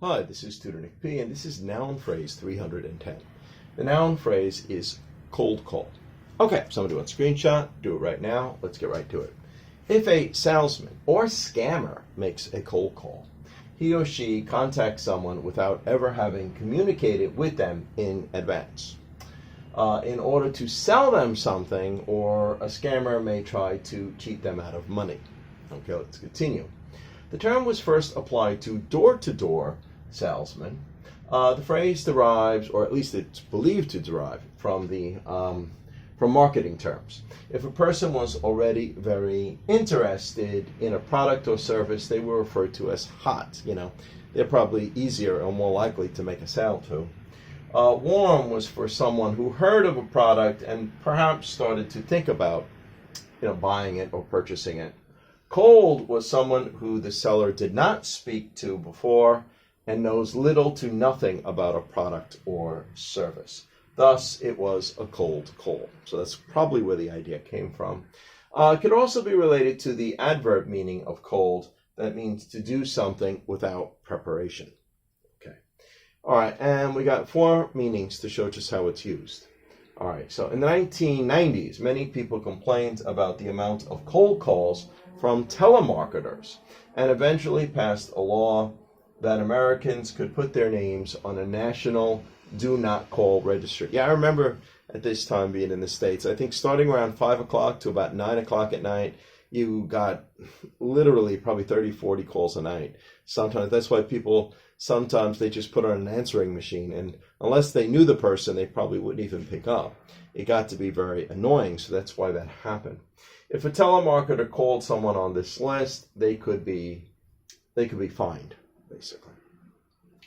Hi, this is Tutor Nick P, and this is noun phrase 310. The noun phrase is cold call. Okay, somebody wants a screenshot, do it right now. Let's get right to it. If a salesman or scammer makes a cold call, he or she contacts someone without ever having communicated with them in advance. In order to sell them something, or a scammer may try to cheat them out of money. Okay, let's continue. The term was first applied to door-to-door salesmen. The phrase derives, or at least it's believed to derive, from marketing terms. If a person was already very interested in a product or service, they were referred to as hot. They're probably easier or more likely to make a sale to. Warm was for someone who heard of a product and perhaps started to think about, buying it or purchasing it. Cold was someone who the seller did not speak to before and knows little to nothing about a product or service. Thus, it was a cold call. So that's probably where the idea came from. It could also be related to the adverb meaning of cold. That means to do something without preparation. Okay. All right, and we got 4 meanings to show just how it's used. All right, so in the 1990s, many people complained about the amount of cold calls from telemarketers, and eventually passed a law that Americans could put their names on a national do not call registry. Yeah, I remember at this time being in the States. I think starting around 5 o'clock to about 9 o'clock at night, you got literally probably 30, 40 calls a night. Sometimes that's why people, sometimes they just put on an answering machine, and unless they knew the person, they probably wouldn't even pick up. It got to be very annoying, so that's why that happened. If a telemarketer called someone on this list, they could be fined, basically.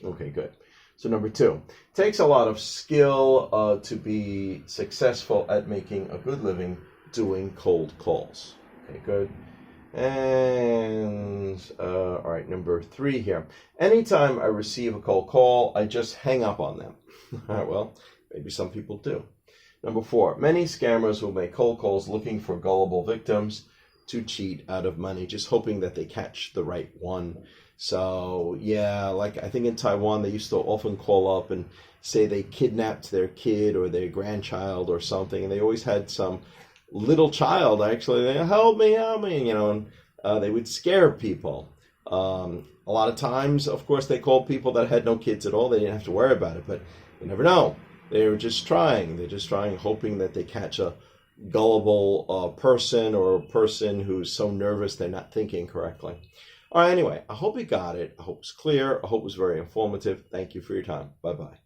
Okay, good. So number 2, it takes a lot of skill to be successful at making a good living doing cold calls. Okay, good. And all right, number 3 here. Anytime I receive a cold call, I just hang up on them. All right, well, maybe some people do. Number 4, many scammers will make cold calls looking for gullible victims to cheat out of money, just hoping that they catch the right one. So yeah, like I think in Taiwan, they used to often call up and say they kidnapped their kid or their grandchild or something, and they always had some little child actually, help me, and they would scare people. A lot of times, of course, they called people that had no kids at all. They didn't have to worry about it, but you never know. They're just trying, hoping that they catch a gullible person, or a person who's so nervous they're not thinking correctly. All right, anyway, I hope you got it. I hope it's clear. I hope it was very informative. Thank you for your time. Bye-bye.